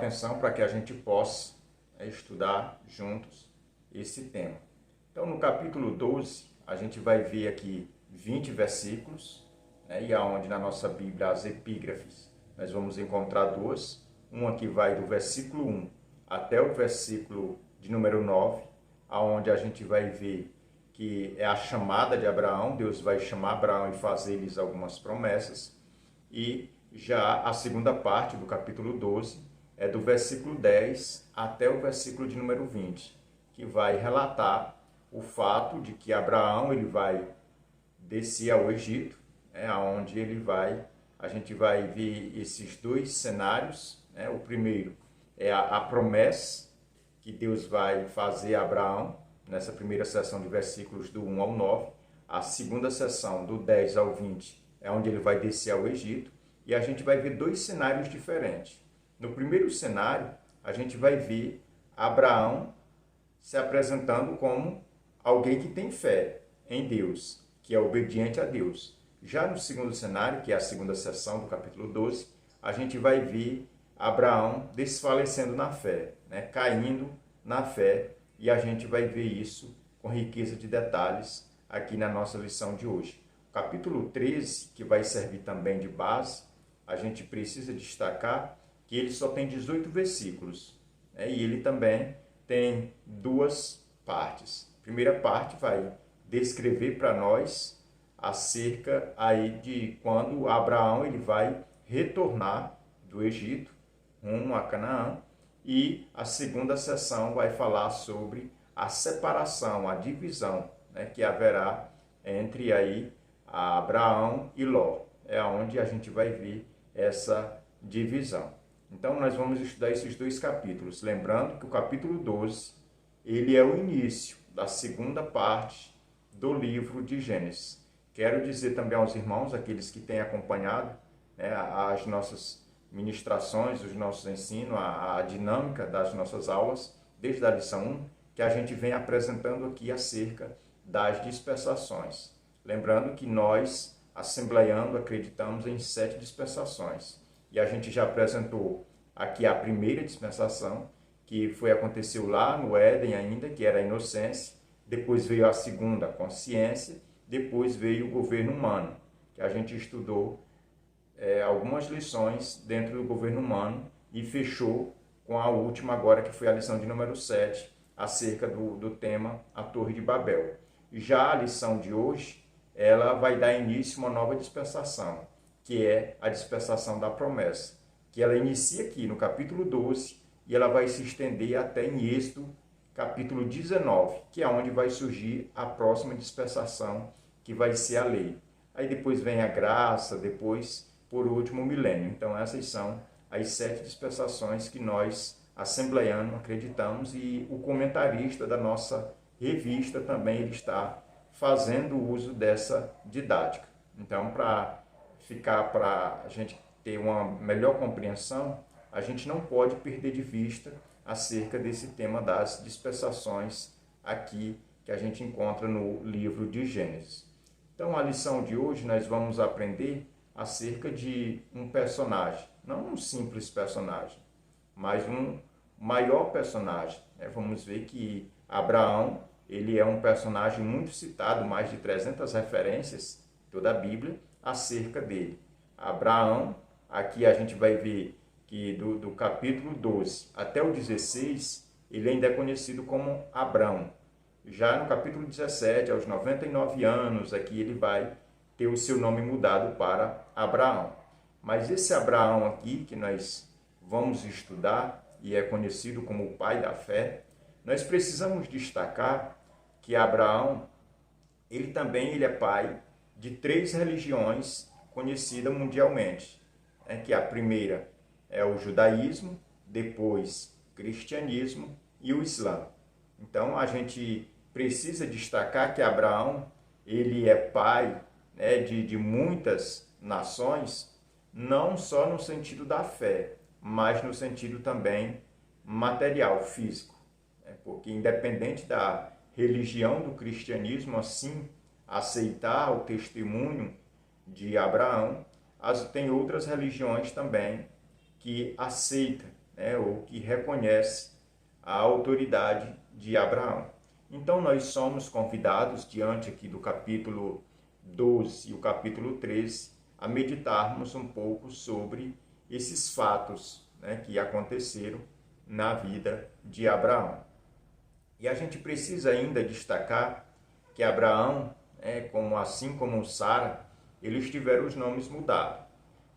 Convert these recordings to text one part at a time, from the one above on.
atenção para que a gente possa estudar juntos esse tema. Então, no capítulo 12, a gente vai ver aqui 20 versículos, e aonde na nossa Bíblia, as epígrafes, nós vamos encontrar duas. Uma que vai do versículo 1 até o versículo de número 9, aonde a gente vai ver que é a chamada de Abraão. Deus vai chamar Abraão e fazer-lhes algumas promessas. E já a segunda parte do capítulo 12 é do versículo 10 até o versículo de número 20, que vai relatar o fato de que Abraão ele vai descer ao Egito, onde a gente vai ver esses dois cenários. O primeiro é a promessa que Deus vai fazer a Abraão, nessa primeira sessão de versículos do 1 ao 9. A segunda sessão, do 10 ao 20, é onde ele vai descer ao Egito. E a gente vai ver dois cenários diferentes. No primeiro cenário, a gente vai ver Abraão se apresentando como alguém que tem fé em Deus, que é obediente a Deus. Já no segundo cenário, que é a segunda sessão do capítulo 12, a gente vai ver Abraão desfalecendo na fé, caindo na fé, e a gente vai ver isso com riqueza de detalhes aqui na nossa lição de hoje. O capítulo 13, que vai servir também de base, a gente precisa destacar que ele só tem 18 versículos, e ele também tem duas partes. A primeira parte vai descrever para nós acerca aí de quando Abraão ele vai retornar do Egito rumo a Canaã, e a segunda sessão vai falar sobre a separação, a divisão, que haverá entre aí Abraão e Ló. É onde a gente vai ver essa divisão. Então, nós vamos estudar esses dois capítulos. Lembrando que o capítulo 12, ele é o início da segunda parte do livro de Gênesis. Quero dizer também aos irmãos, aqueles que têm acompanhado as nossas ministrações, os nossos ensinos, a dinâmica das nossas aulas, desde a lição 1, que a gente vem apresentando aqui acerca das dispensações. Lembrando que nós, assembleiando, acreditamos em 7 dispensações. E a gente já apresentou aqui a primeira dispensação, que aconteceu lá no Éden ainda, que era a inocência. Depois veio a segunda, a consciência. Depois veio o governo humano, que a gente estudou algumas lições dentro do governo humano e fechou com a última agora, que foi a lição de número 7, acerca do tema a Torre de Babel. Já a lição de hoje, ela vai dar início a uma nova dispensação, que é a dispensação da promessa, que ela inicia aqui no capítulo 12 e ela vai se estender até em Êxodo, capítulo 19, que é onde vai surgir a próxima dispensação, que vai ser a lei. Aí depois vem a graça, depois, por último, o milênio. Então, essas são as 7 dispensações que nós, assembleianos, acreditamos, e o comentarista da nossa revista também ele está fazendo uso dessa didática. Então, para a gente ter uma melhor compreensão, a gente não pode perder de vista acerca desse tema das dispensações aqui que a gente encontra no livro de Gênesis. Então, a lição de hoje nós vamos aprender acerca de um personagem, não um simples personagem, mas um maior personagem. Vamos ver que Abraão, ele é um personagem muito citado, mais de 300 referências em toda a Bíblia acerca dele. Abraão, aqui a gente vai ver que do capítulo 12 até o 16, ele ainda é conhecido como Abrão. Já no capítulo 17, aos 99 anos, aqui ele vai ter o seu nome mudado para Abraão. Mas esse Abraão aqui, que nós vamos estudar, e é conhecido como o pai da fé, nós precisamos destacar que Abraão, ele é pai de 3 religiões conhecidas mundialmente. Que a primeira é o judaísmo, depois o cristianismo e o islã. Então, a gente precisa destacar que Abraão, ele é pai de muitas nações, não só no sentido da fé, mas no sentido também material, físico. Porque independente da religião do cristianismo, assim, aceitar o testemunho de Abraão, tem outras religiões também que aceitam né, ou que reconhece a autoridade de Abraão. Então nós somos convidados, diante aqui do capítulo 12 e o capítulo 13, a meditarmos um pouco sobre esses fatos, né, que aconteceram na vida de Abraão. E a gente precisa ainda destacar que Abraão, assim como Sara, eles tiveram os nomes mudados.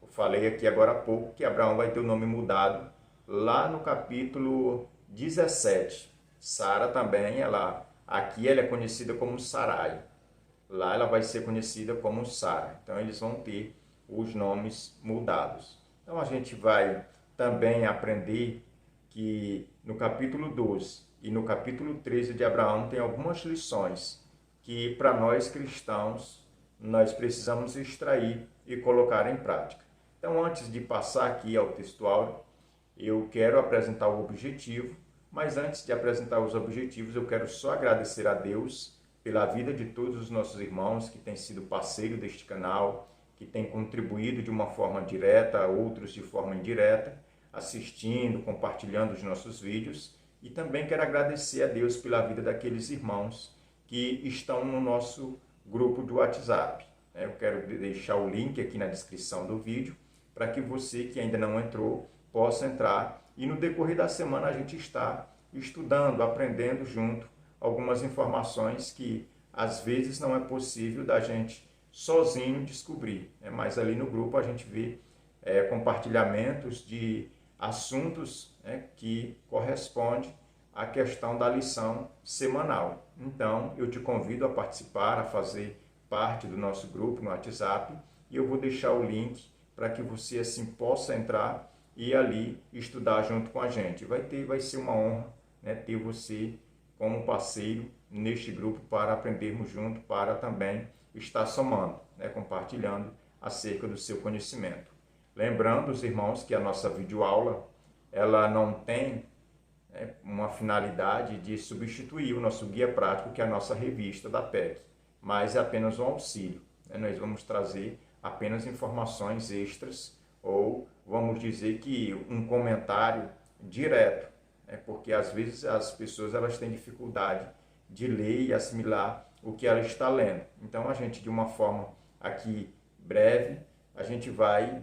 Eu falei aqui agora há pouco que Abraão vai ter o nome mudado lá no capítulo 17. Sara também, aqui ela é conhecida como Sarai. Lá ela vai ser conhecida como Sara. Então eles vão ter os nomes mudados. Então a gente vai também aprender que no capítulo 12 e no capítulo 13 de Abraão tem algumas lições que para nós cristãos nós precisamos extrair e colocar em prática. Então, antes de passar aqui ao textual, eu quero apresentar o objetivo, mas antes de apresentar os objetivos, eu quero só agradecer a Deus pela vida de todos os nossos irmãos que têm sido parceiro deste canal, que têm contribuído de uma forma direta, outros de forma indireta, assistindo, compartilhando os nossos vídeos. E também quero agradecer a Deus pela vida daqueles irmãos que estão no nosso grupo do WhatsApp. Eu quero deixar o link aqui na descrição do vídeo para que você que ainda não entrou possa entrar. E no decorrer da semana a gente está estudando, aprendendo junto algumas informações que às vezes não é possível da gente sozinho descobrir. Mas ali no grupo a gente vê compartilhamentos de assuntos que correspondem à questão da lição semanal. Então, eu te convido a participar, a fazer parte do nosso grupo no WhatsApp, e eu vou deixar o link para que você assim possa entrar e ali estudar junto com a gente. Vai ser uma honra, ter você como parceiro neste grupo para aprendermos junto, para também estar somando, compartilhando acerca do seu conhecimento. Lembrando os irmãos que a nossa videoaula ela não tem uma finalidade de substituir o nosso guia prático, que é a nossa revista da PEC, mas é apenas um auxílio. Nós vamos trazer apenas informações extras, ou vamos dizer que um comentário direto, porque às vezes as pessoas elas têm dificuldade de ler e assimilar o que ela está lendo. Então a gente, de uma forma aqui breve, a gente vai,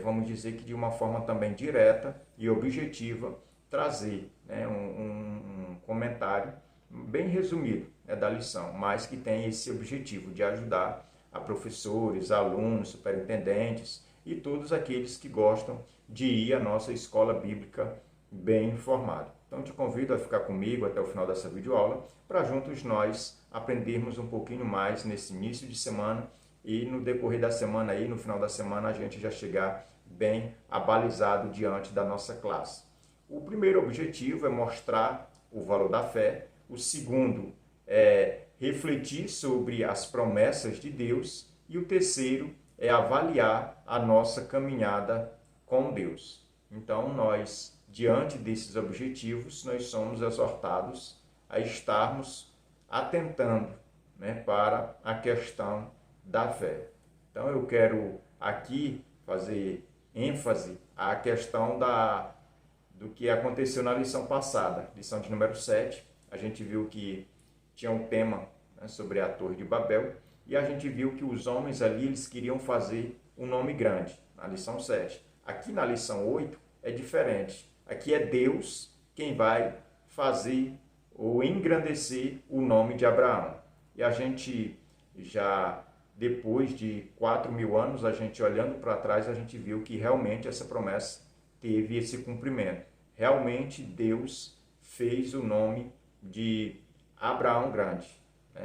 vamos dizer que de uma forma também direta e objetiva, trazer um comentário bem resumido da lição, mas que tem esse objetivo de ajudar a professores, alunos, superintendentes e todos aqueles que gostam de ir à nossa escola bíblica bem informado. Então te convido a ficar comigo até o final dessa videoaula para juntos nós aprendermos um pouquinho mais nesse início de semana e no decorrer da semana aí, no final da semana, a gente já chegar bem abalizado diante da nossa classe. O primeiro objetivo é mostrar o valor da fé. O segundo é refletir sobre as promessas de Deus. E o terceiro é avaliar a nossa caminhada com Deus. Então, nós, diante desses objetivos, nós somos exortados a estarmos atentando para a questão da fé. Então, eu quero aqui fazer ênfase à questão do que aconteceu na lição passada, lição de número 7. A gente viu que tinha um tema sobre a Torre de Babel, e a gente viu que os homens ali eles queriam fazer um nome grande, na lição 7. Aqui na lição 8 é diferente. Aqui é Deus quem vai fazer ou engrandecer o nome de Abraão. E a gente já, depois de 4.000 anos, a gente olhando para trás, a gente viu que realmente essa promessa teve esse cumprimento. Realmente Deus fez o nome de Abraão grande,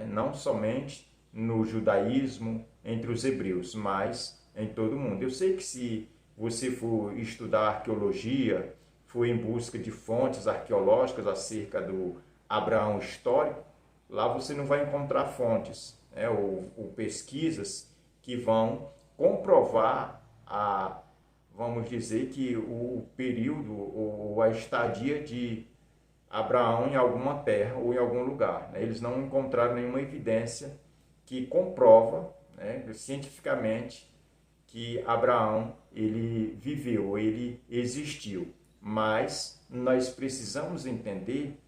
não somente no judaísmo, entre os hebreus, mas em todo o mundo. Eu sei que se você for estudar arqueologia, for em busca de fontes arqueológicas acerca do Abraão histórico, lá você não vai encontrar fontes, ou pesquisas que vão comprovar vamos dizer que o período ou a estadia de Abraão em alguma terra ou em algum lugar. Eles não encontraram nenhuma evidência que comprova cientificamente que Abraão ele viveu, ele existiu. mas nós precisamos entender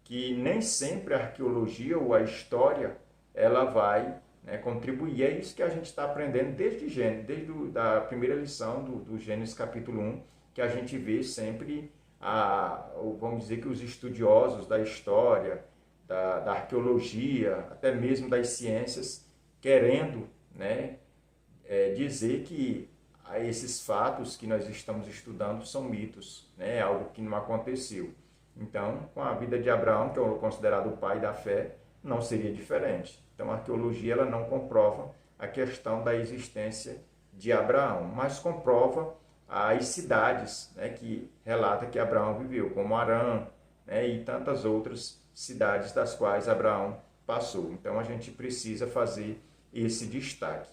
que nem sempre a arqueologia ou a história ela vai, né, contribuir. É isso que a gente está aprendendo desde Gênesis, a primeira lição do Gênesis capítulo 1, que a gente vê sempre, vamos dizer que os estudiosos da história, da arqueologia, até mesmo das ciências, querendo, né, dizer que esses fatos que nós estamos estudando são mitos, né, algo que não aconteceu. Então, com a vida de Abraão, que é considerado o pai da fé, não seria diferente. Então, a arqueologia ela não comprova a questão da existência de Abraão, mas comprova as cidades, né, que relata que Abraão viveu, como Harã, né, e tantas outras cidades das quais Abraão passou. Então, a gente precisa fazer esse destaque.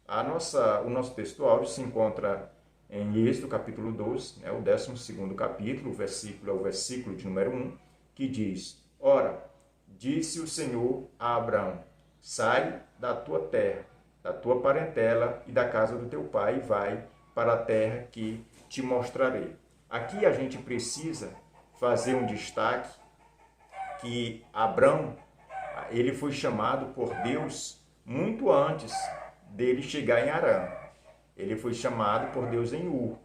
O nosso texto áudio se encontra em Êxodo, capítulo 12, né, o 12º capítulo, o versículo é o versículo de número 1, que diz: Ora, disse o Senhor a Abraão, sai da tua terra, da tua parentela e da casa do teu pai, e vai para a terra que te mostrarei. Aqui a gente precisa fazer um destaque que Abraão, ele foi chamado por Deus muito antes dele chegar em Harã. Ele foi chamado por Deus em Ur.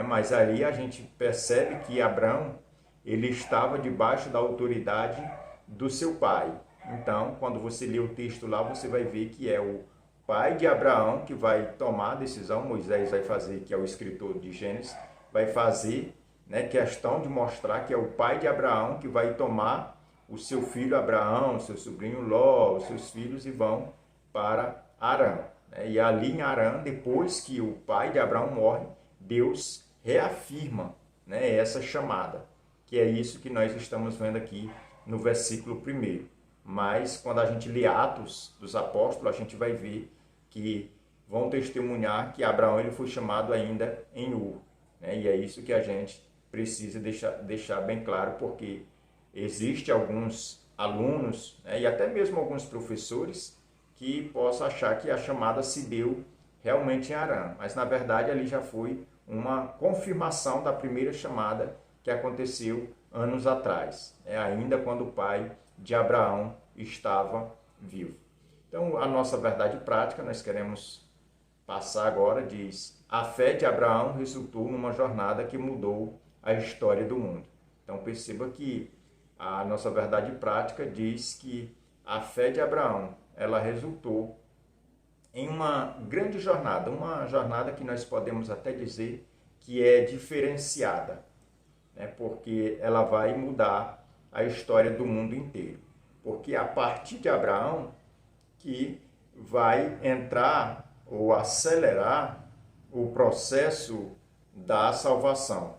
Mas ali a gente percebe que Abraão ele estava debaixo da autoridade do seu pai. Então, quando você lê o texto lá, você vai ver que é o pai de Abraão que vai tomar a decisão. Moisés vai fazer, que é o escritor de Gênesis, vai fazer, né, questão de mostrar que é o pai de Abraão que vai tomar o seu filho Abraão, seu sobrinho Ló, os seus filhos, e vão para Harã. E ali em Harã, depois que o pai de Abraão morre, Deus reafirma, né, essa chamada, que é isso que nós estamos vendo aqui no versículo 1. Mas quando a gente lê Atos dos Apóstolos, a gente vai ver que vão testemunhar que Abraão ele foi chamado ainda em Ur. E é isso que a gente precisa deixar bem claro, porque existe alguns alunos, e até mesmo alguns professores que possam achar que a chamada se deu realmente em Harã, mas na verdade ali já foi uma confirmação da primeira chamada que aconteceu anos atrás, ainda quando o pai de Abraão estava vivo. Então, a nossa verdade prática, nós queremos passar agora, diz: a fé de Abraão resultou numa jornada que mudou a história do mundo. Então, perceba que a nossa verdade prática diz que a fé de Abraão, ela resultou em uma grande jornada, uma jornada que nós podemos até dizer que é diferenciada, porque ela vai mudar a história do mundo inteiro. Porque a partir de Abraão que vai entrar ou acelerar o processo da salvação.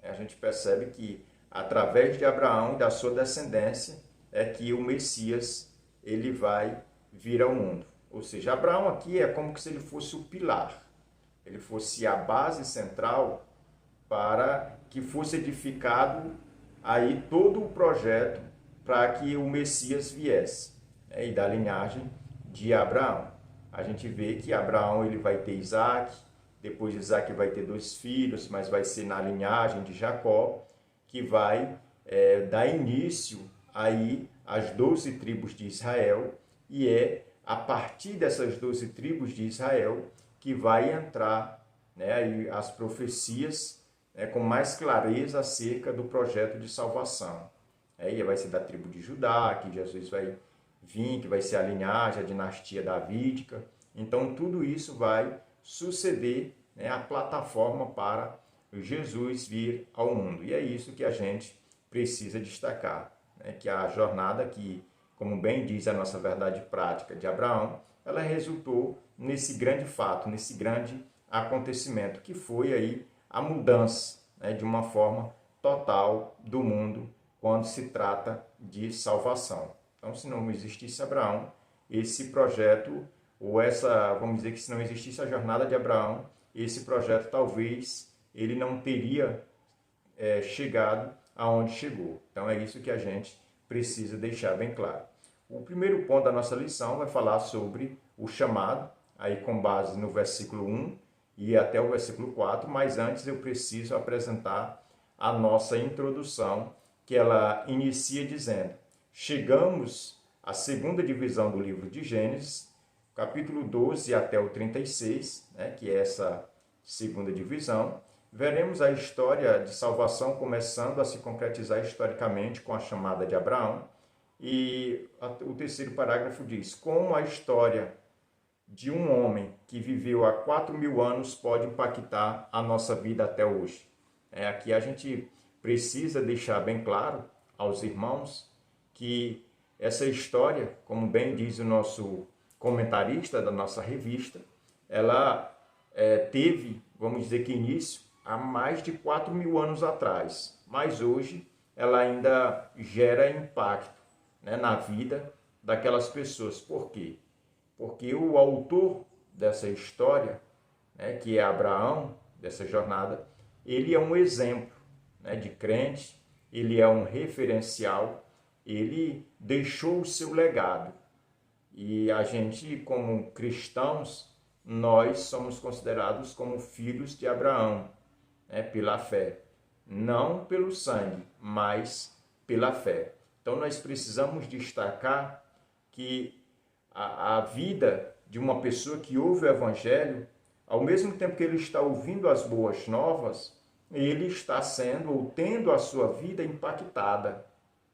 A gente percebe que através de Abraão e da sua descendência é que o Messias ele vai vir ao mundo. Ou seja, Abraão aqui é como se ele fosse o pilar, ele fosse a base central para que fosse edificado aí todo o projeto para que o Messias viesse, e da linhagem de Abraão. A gente vê que Abraão ele vai ter Isaac, depois Isaac vai ter 2 filhos, mas vai ser na linhagem de Jacó, que vai dar início aí às 12 tribos de Israel, e é a partir dessas 12 tribos de Israel que vai entrar, aí as profecias com mais clareza acerca do projeto de salvação. Aí vai ser da tribo de Judá, que Jesus vai vir, que vai ser a linhagem, a dinastia davídica. Então, tudo isso vai suceder, a plataforma para Jesus vir ao mundo. E é isso que a gente precisa destacar, que a jornada que, como bem diz a nossa verdade prática de Abraão, ela resultou nesse grande fato, nesse grande acontecimento, que foi aí a mudança, de uma forma total do mundo quando se trata de salvação. Então, se não existisse Abraão, esse projeto, ou vamos dizer que se não existisse a jornada de Abraão, esse projeto talvez ele não teria chegado aonde chegou. Então, é isso que a gente precisa deixar bem claro. O primeiro ponto da nossa lição vai falar sobre o chamado, aí com base no versículo 1 e até o versículo 4, mas antes eu preciso apresentar a nossa introdução, que ela inicia dizendo: chegamos à segunda divisão do livro de Gênesis, capítulo 12 até o 36, né, que é essa segunda divisão. Veremos a história de salvação começando a se concretizar historicamente com a chamada de Abraão. E o terceiro parágrafo diz: como a história de um homem que viveu há 4.000 anos pode impactar a nossa vida até hoje. Aqui a gente precisa deixar bem claro aos irmãos que essa história, como bem diz o nosso comentarista da nossa revista, ela teve, vamos dizer que início, há mais de 4.000 anos atrás, mas hoje ela ainda gera impacto, né, na vida daquelas pessoas. Por quê? Porque o autor dessa história, né, que é Abraão, dessa jornada, ele é um exemplo, né, de crente, ele é um referencial, ele deixou o seu legado. E a gente, como cristãos, nós somos considerados como filhos de Abraão, né, pela fé. Não pelo sangue, mas pela fé. Então nós precisamos destacar que a vida de uma pessoa que ouve o Evangelho, ao mesmo tempo que ele está ouvindo as boas novas, ele está sendo ou tendo a sua vida impactada,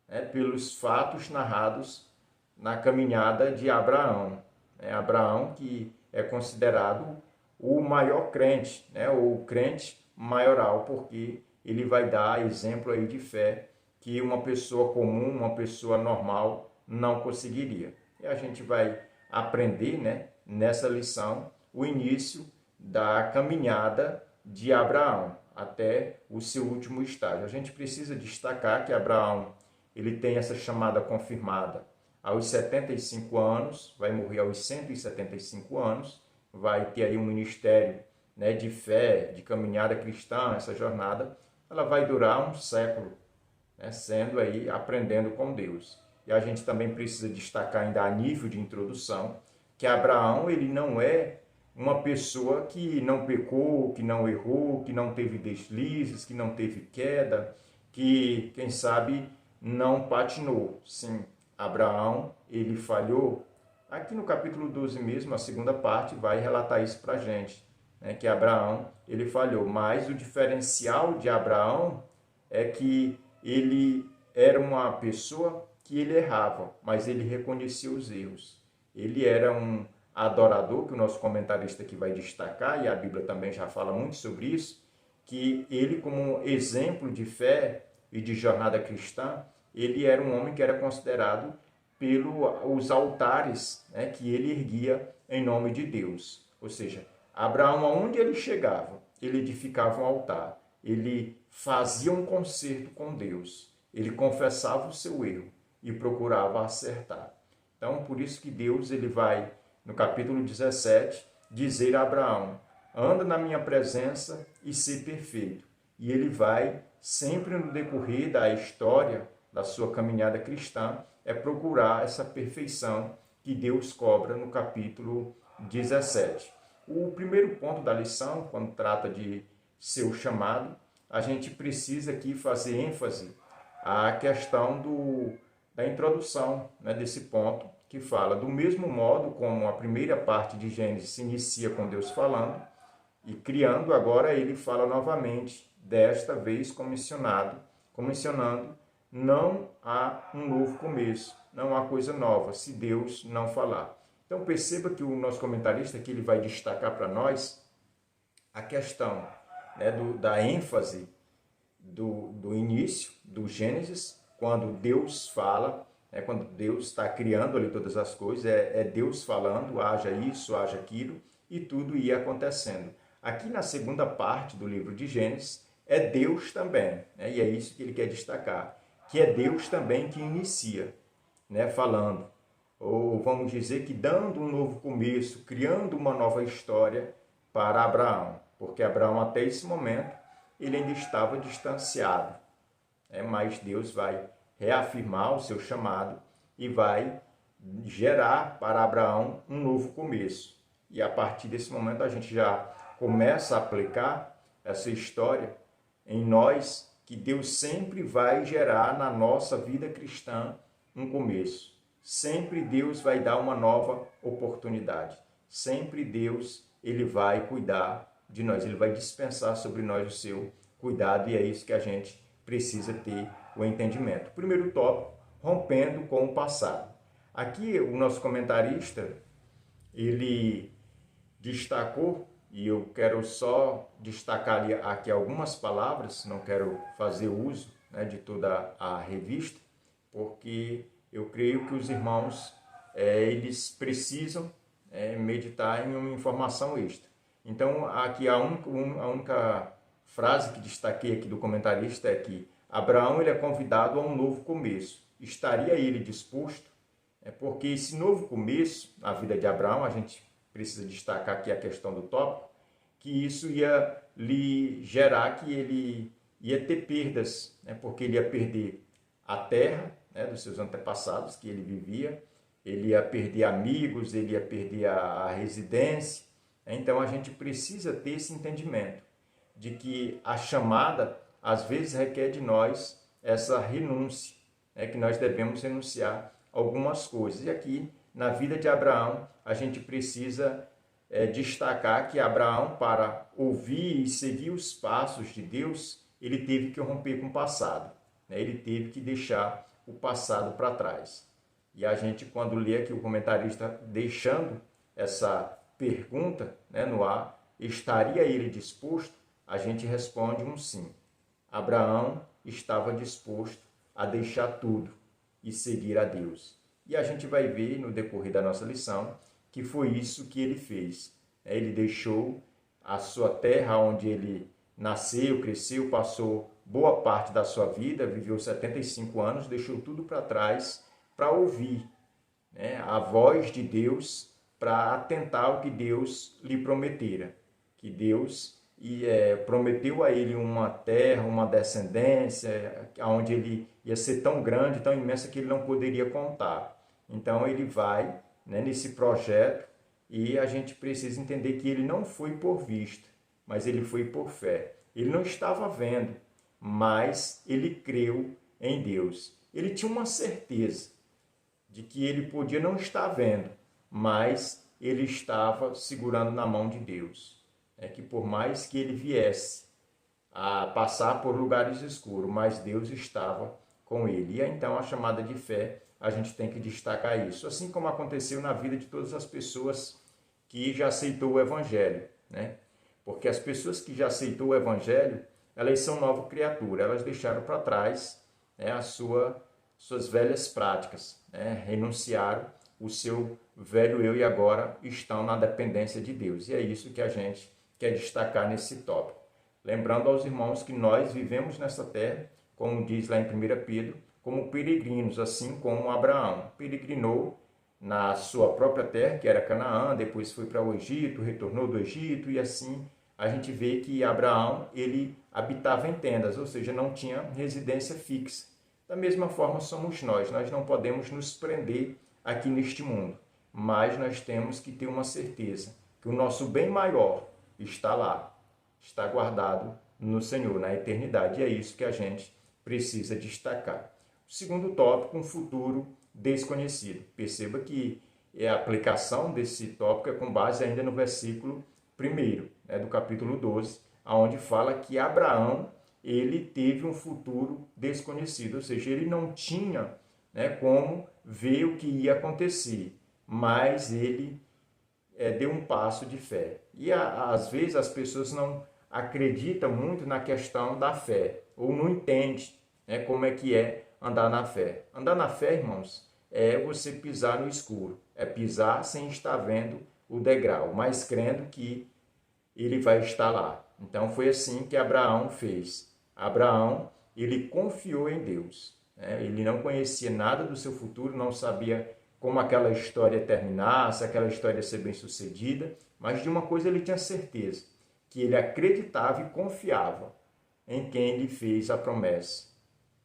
né, pelos fatos narrados na caminhada de Abraão. Abraão, que é considerado o maior crente, né, ou o crente maioral, porque ele vai dar exemplo aí de fé que uma pessoa comum, uma pessoa normal não conseguiria. E a gente vai aprender, né, nessa lição o início da caminhada de Abraão até o seu último estágio. A gente precisa destacar que Abraão ele tem essa chamada confirmada aos 75 anos, vai morrer aos 175 anos, vai ter aí um ministério, né, de fé, de caminhada cristã. Essa jornada ela vai durar um século, né, sendo aí aprendendo com Deus. E a gente também precisa destacar ainda a nível de introdução que Abraão ele não é uma pessoa que não pecou, que não errou, que não teve deslizes, que não teve queda, que, quem sabe, não patinou. Sim, Abraão, ele falhou. Aqui no capítulo 12 mesmo, a segunda parte, vai relatar isso para a gente, né, que Abraão, ele falhou. Mas o diferencial de Abraão é que ele era uma pessoa que ele errava, mas ele reconhecia os erros. Ele era um adorador, que o nosso comentarista aqui vai destacar, e a Bíblia também já fala muito sobre isso, que ele, como exemplo de fé e de jornada cristã, ele era um homem que era considerado pelos altares, né, que ele erguia em nome de Deus. Ou seja, Abraão, aonde ele chegava, ele edificava um altar, ele fazia um concerto com Deus, ele confessava o seu erro e procurava acertar. Então, por isso que Deus ele vai, no capítulo 17, dizer a Abraão: anda na minha presença e ser perfeito. E ele vai, sempre no decorrer da história da sua caminhada cristã, procurar essa perfeição que Deus cobra no capítulo 17. O primeiro ponto da lição, quando trata de seu chamado, a gente precisa aqui fazer ênfase à questão da introdução, né, desse ponto, que fala do mesmo modo como a primeira parte de Gênesis se inicia com Deus falando e criando, agora ele fala novamente, desta vez comissionando, não há um novo começo, não há coisa nova, se Deus não falar. Então perceba que o nosso comentarista aqui ele vai destacar para nós a questão, né, da ênfase do início, do Gênesis, quando Deus fala, quando Deus está criando ali todas as coisas, é Deus falando, haja isso, haja aquilo, e tudo ia acontecendo. Aqui na segunda parte do livro de Gênesis, é Deus também, né, e é isso que ele quer destacar, que é Deus também que inicia, né, falando, ou vamos dizer que dando um novo começo, criando uma nova história para Abraão, porque Abraão até esse momento ele ainda estava distanciado, mas Deus vai reafirmar o seu chamado e vai gerar para Abraão um novo começo. E a partir desse momento a gente já começa a aplicar essa história em nós que Deus sempre vai gerar na nossa vida cristã um começo. Sempre Deus vai dar uma nova oportunidade. Sempre Deus, ele vai cuidar de nós, ele vai dispensar sobre nós o seu cuidado, e é isso que a gente precisa ter o entendimento. Primeiro tópico, rompendo com o passado. Aqui o nosso comentarista, ele destacou, e eu quero só destacar aqui algumas palavras, não quero fazer uso, né, de toda a revista, porque eu creio que os irmãos, eles precisam meditar em uma informação extra. Então, aqui a única frase que destaquei aqui do comentarista é que Abraão ele é convidado a um novo começo. Estaria ele disposto? Porque esse novo começo na vida de Abraão, a gente precisa destacar aqui a questão do tópico, que isso ia lhe gerar que ele ia ter perdas, porque ele ia perder a terra, dos seus antepassados que ele vivia, ele ia perder amigos, ele ia perder a residência. Então a gente precisa ter esse entendimento de que a chamada às vezes requer de nós essa renúncia, que nós devemos renunciar a algumas coisas. E aqui na vida de Abraão a gente precisa destacar que Abraão, para ouvir e seguir os passos de Deus, ele teve que romper com o passado, ele teve que deixar o passado para trás. E a gente, quando lê aqui o comentarista deixando essa pergunta no ar, estaria ele disposto? A gente responde um sim. Abraão estava disposto a deixar tudo e seguir a Deus. E a gente vai ver no decorrer da nossa lição que foi isso que ele fez. Ele deixou a sua terra onde ele nasceu, cresceu, passou boa parte da sua vida, viveu 75 anos, deixou tudo para trás para ouvir a voz de Deus, para atentar ao que Deus lhe prometera. Que Deus prometeu a ele uma terra, uma descendência, onde ele ia ser tão grande, tão imensa, que ele não poderia contar. Então ele vai nesse projeto, e a gente precisa entender que ele não foi por vista, mas ele foi por fé. Ele não estava vendo, mas ele creu em Deus. Ele tinha uma certeza de que ele podia não estar vendo, mas ele estava segurando na mão de Deus. Que por mais que ele viesse a passar por lugares escuros, mas Deus estava com ele. E então a chamada de fé, a gente tem que destacar isso. Assim como aconteceu na vida de todas as pessoas que já aceitou o Evangelho. Porque as pessoas que já aceitou o Evangelho, elas são nova criatura, elas deixaram para trás suas velhas práticas, renunciaram o seu velho eu e agora estão na dependência de Deus. E é isso que a gente quer destacar nesse tópico. Lembrando aos irmãos que nós vivemos nessa terra, como diz lá em 1 Pedro, como peregrinos, assim como Abraão peregrinou na sua própria terra, que era Canaã, depois foi para o Egito, retornou do Egito, e assim a gente vê que Abraão, ele habitava em tendas, ou seja, não tinha residência fixa. Da mesma forma somos nós não podemos nos prender aqui neste mundo, mas nós temos que ter uma certeza que o nosso bem maior está lá, está guardado no Senhor, na eternidade, e é isso que a gente precisa destacar. O segundo tópico, um futuro desconhecido. Perceba que a aplicação desse tópico é com base ainda no versículo 1, do capítulo 12, onde fala que Abraão, ele teve um futuro desconhecido, ou seja, ele não tinha como ver o que ia acontecer, mas ele deu um passo de fé. E às vezes as pessoas não acreditam muito na questão da fé, ou não entendem como é que é andar na fé. Andar na fé, irmãos, é você pisar no escuro, é pisar sem estar vendo o degrau, mas crendo que ele vai estar lá. Então foi assim que Abraão fez. Abraão, ele confiou em Deus. Ele não conhecia nada do seu futuro, não sabia como aquela história ia terminar, se aquela história ia ser bem sucedida, mas de uma coisa ele tinha certeza, que ele acreditava e confiava em quem lhe fez a promessa.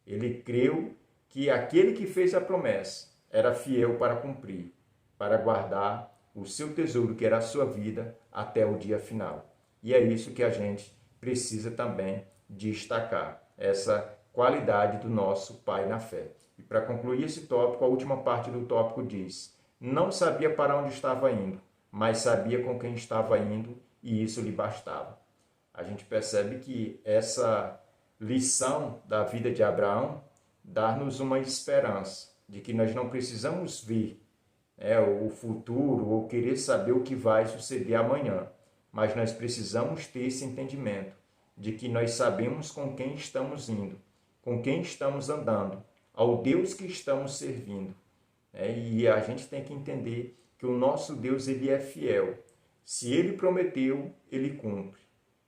Ele creu que aquele que fez a promessa era fiel para cumprir, para guardar o seu tesouro, que era a sua vida, até o dia final. E é isso que a gente precisa também destacar. essa qualidade do nosso pai na fé. E para concluir esse tópico, a última parte do tópico diz: não sabia para onde estava indo, mas sabia com quem estava indo, e isso lhe bastava. A gente percebe que essa lição da vida de Abraão dá-nos uma esperança de que nós não precisamos ver o futuro ou querer saber o que vai suceder amanhã, mas nós precisamos ter esse entendimento de que nós sabemos com quem estamos indo, com quem estamos andando, ao Deus que estamos servindo. E a gente tem que entender que o nosso Deus, ele é fiel. Se ele prometeu, ele cumpre.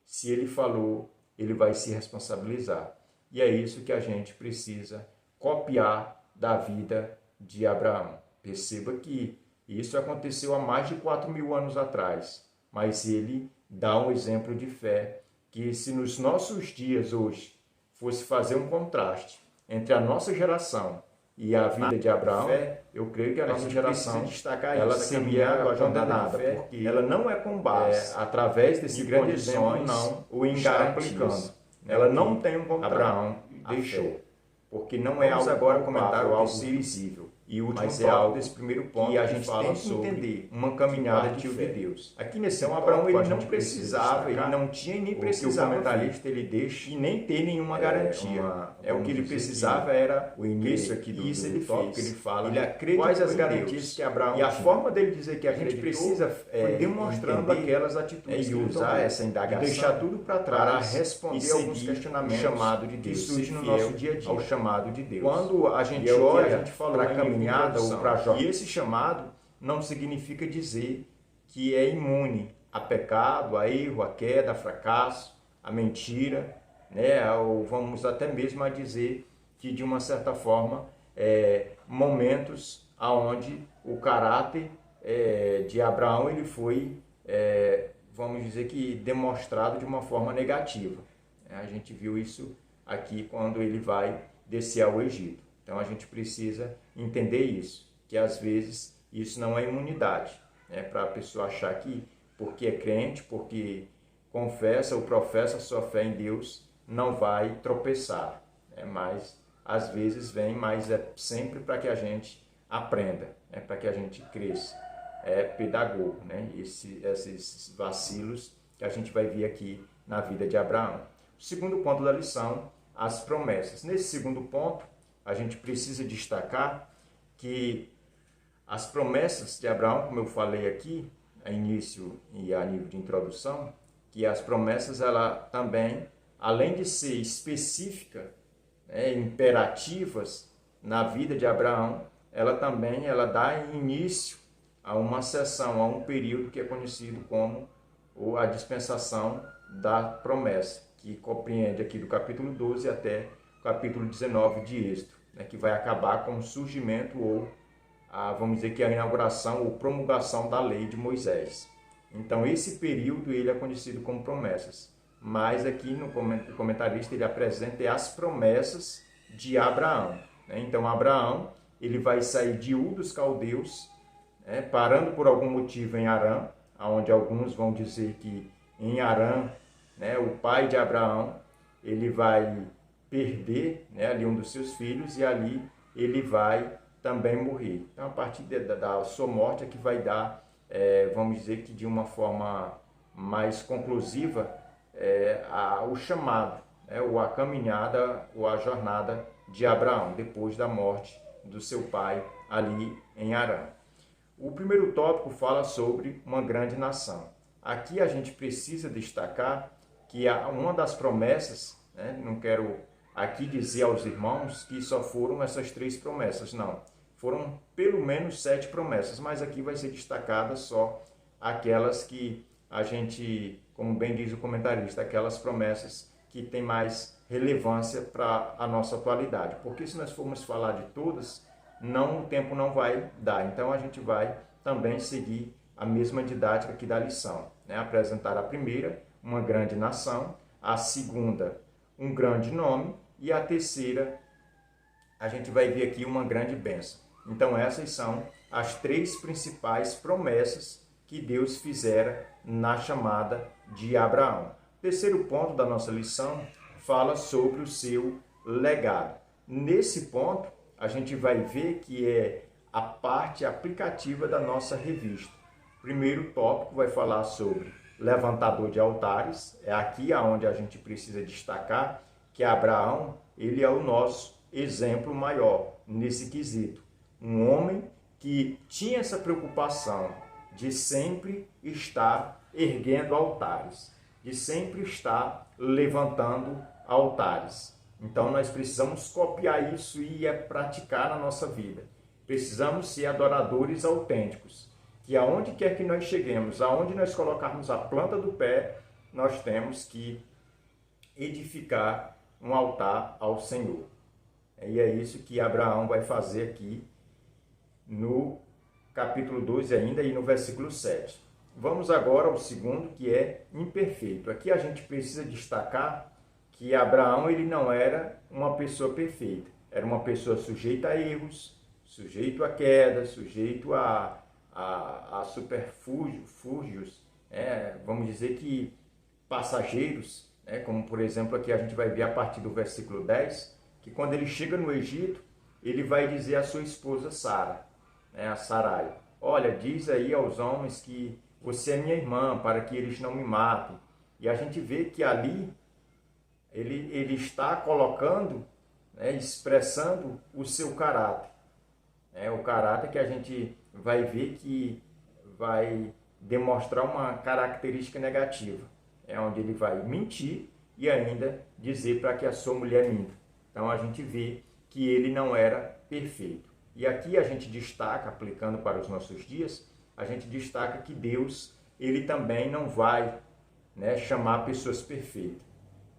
Se ele falou, ele vai se responsabilizar. E é isso que a gente precisa copiar da vida de Abraão. Perceba que isso aconteceu há mais de 4.000 anos atrás, mas ele dá um exemplo de fé que, se nos nossos dias hoje fosse fazer um contraste entre a nossa geração e a vida de Abraão, eu creio que a nossa geração ela seria condenada, porque ela não é com base através desse grande exemplo, não, ou em garantias. Ela não tem um contrato. Abraão deixou, porque não é algo agora comentar algo visível. E o último mas é algo desse primeiro ponto que a gente tem que entender uma caminhada de fé de Deus. Aqui nesse Abraão ele não precisava, ele não tinha e nem precisava. O comentarista ele deixa e nem ter nenhuma garantia. O que ele precisava era o início aqui do isso ele fez. Ele fala ele acreditou quais as garantias que Abraão tinha. E a forma dele dizer que a gente precisa foi demonstrando aquelas atitudes e usar essa indagação, deixar tudo para trás para responder alguns questionamentos chamado de Deus, que surge no nosso dia a dia, ao chamado de Deus. Quando a gente olha para a caminhada ou para a jornada. E esse chamado não significa dizer que é imune a pecado, a erro, a queda, a fracasso, a mentira, ou vamos até mesmo a dizer que, de uma certa forma, momentos onde o caráter de Abraão ele foi, vamos dizer que, demonstrado de uma forma negativa. A gente viu isso aqui quando ele vai descer ao Egito. Então a gente precisa entender isso, que às vezes isso não é imunidade, para a pessoa achar que porque é crente, porque confessa ou professa sua fé em Deus, não vai tropeçar. Mas às vezes vem, mas é sempre para que a gente aprenda, para que a gente cresça. É pedagogo, esses vacilos que a gente vai ver aqui na vida de Abraão. O segundo ponto da lição, as promessas. Nesse segundo ponto, a gente precisa destacar que as promessas de Abraão, como eu falei aqui, a início e a nível de introdução, que as promessas, ela também, além de ser específica, imperativas na vida de Abraão, ela também dá início a uma sessão, a um período que é conhecido como a dispensação da promessa, que compreende aqui do capítulo 12 até capítulo 19 de Êxodo, que vai acabar com o surgimento ou, vamos dizer que a inauguração ou promulgação da lei de Moisés. Então esse período ele é conhecido como promessas, mas aqui no comentarista ele apresenta as promessas de Abraão. Então Abraão ele vai sair de Ur dos Caldeus, parando por algum motivo em Harã, onde alguns vão dizer que em Harã, o pai de Abraão ele vai perder ali um dos seus filhos e ali ele vai também morrer. Então, a partir da sua morte é que vai dar, vamos dizer que de uma forma mais conclusiva, o chamado, ou a caminhada, ou a jornada de Abraão, depois da morte do seu pai ali em Harã. O primeiro tópico fala sobre uma grande nação. Aqui a gente precisa destacar que uma das promessas, não quero aqui dizer aos irmãos que só foram essas 3 promessas, não. Foram pelo menos 7 promessas, mas aqui vai ser destacada só aquelas que a gente, como bem diz o comentarista, aquelas promessas que têm mais relevância para a nossa atualidade. Porque se nós formos falar de todas, o tempo não vai dar. Então a gente vai também seguir a mesma didática aqui da lição. Apresentar a primeira, uma grande nação, a segunda, um grande nome, e a terceira, a gente vai ver aqui uma grande bênção. Então essas são as 3 principais promessas que Deus fizera na chamada de Abraão. O terceiro ponto da nossa lição fala sobre o seu legado. Nesse ponto, a gente vai ver que é a parte aplicativa da nossa revista. O primeiro tópico vai falar sobre levantador de altares. É aqui aonde a gente precisa destacar que Abraão, ele é o nosso exemplo maior nesse quesito. Um homem que tinha essa preocupação de sempre estar erguendo altares, de sempre estar levantando altares. Então nós precisamos copiar isso e praticar na nossa vida. Precisamos ser adoradores autênticos, que aonde quer que nós cheguemos, aonde nós colocarmos a planta do pé, nós temos que edificar um altar ao Senhor. E é isso que Abraão vai fazer aqui no capítulo 12 ainda e no versículo 7. Vamos agora ao segundo, que é imperfeito. Aqui a gente precisa destacar que Abraão ele não era uma pessoa perfeita. Era uma pessoa sujeita a erros, sujeito a quedas, sujeito a superfúgios, vamos dizer que passageiros, como por exemplo aqui a gente vai ver a partir do versículo 10, que quando ele chega no Egito, ele vai dizer à sua esposa Sara, a Sarai, olha, diz aí aos homens que você é minha irmã, para que eles não me matem. E a gente vê que ali ele está colocando, expressando o seu caráter. O caráter que a gente vai ver que vai demonstrar uma característica negativa. É onde ele vai mentir e ainda dizer para que a sua mulher minta. Então a gente vê que ele não era perfeito. E aqui a gente destaca, aplicando para os nossos dias, a gente destaca que Deus, ele também não vai chamar pessoas perfeitas.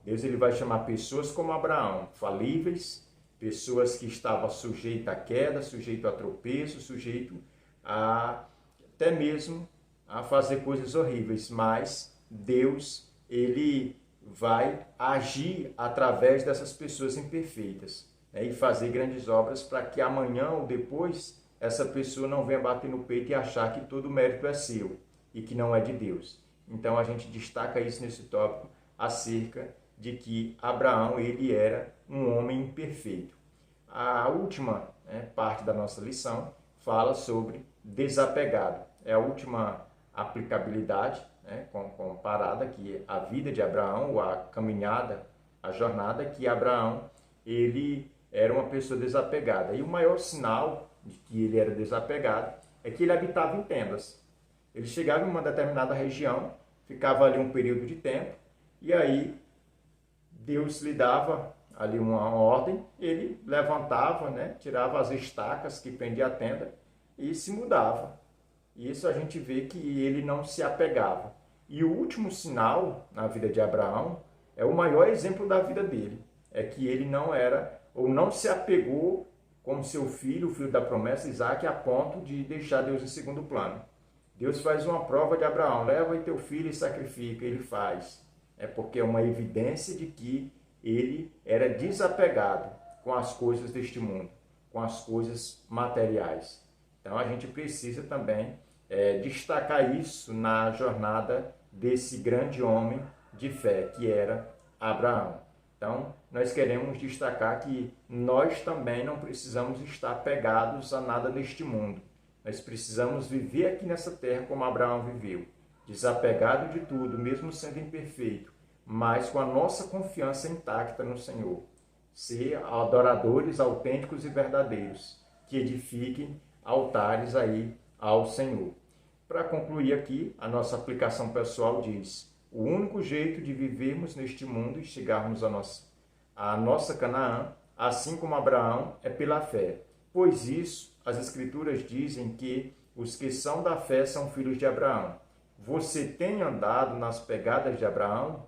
Deus ele vai chamar pessoas como Abraão, falíveis, pessoas que estavam sujeitas a queda, sujeitas a tropeço, sujeitas até mesmo a fazer coisas horríveis. Mas Deus ele vai agir através dessas pessoas imperfeitas, e fazer grandes obras para que amanhã ou depois essa pessoa não venha bater no peito e achar que todo o mérito é seu e que não é de Deus. Então a gente destaca isso nesse tópico acerca de que Abraão ele era um homem imperfeito. A última parte da nossa lição fala sobre desapegado. É a última aplicabilidade, comparada que a vida de Abraão, ou a caminhada, a jornada, que Abraão ele era uma pessoa desapegada. E o maior sinal de que ele era desapegado é que ele habitava em tendas. Ele chegava em uma determinada região, ficava ali um período de tempo, e aí Deus lhe dava ali uma ordem, ele levantava, tirava as estacas que prendia a tenda e se mudava. Isso a gente vê que ele não se apegava. E o último sinal na vida de Abraão é o maior exemplo da vida dele. É que ele não era, ou não se apegou como seu filho, o filho da promessa, Isaque, a ponto de deixar Deus em segundo plano. Deus faz uma prova de Abraão, leva teu filho e sacrifica, ele faz. É porque é uma evidência de que ele era desapegado com as coisas deste mundo, com as coisas materiais. Então a gente precisa também destacar isso na jornada desse grande homem de fé, que era Abraão. Então, nós queremos destacar que nós também não precisamos estar pegados a nada neste mundo. Nós precisamos viver aqui nessa terra como Abraão viveu, desapegado de tudo, mesmo sendo imperfeito, mas com a nossa confiança intacta no Senhor. Ser adoradores autênticos e verdadeiros, que edifiquem altares aí ao Senhor. Para concluir aqui, a nossa aplicação pessoal diz: o único jeito de vivermos neste mundo e chegarmos à nossa Canaã, assim como Abraão, é pela fé. Pois isso, as Escrituras dizem que os que são da fé são filhos de Abraão. Você tem andado nas pegadas de Abraão,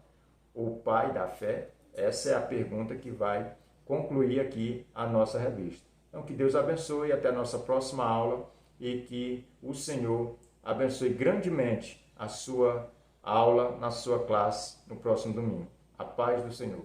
o pai da fé? Essa é a pergunta que vai concluir aqui a nossa revista. Então, que Deus abençoe, até a nossa próxima aula, e que o Senhor abençoe grandemente a sua aula na sua classe no próximo domingo. A paz do Senhor.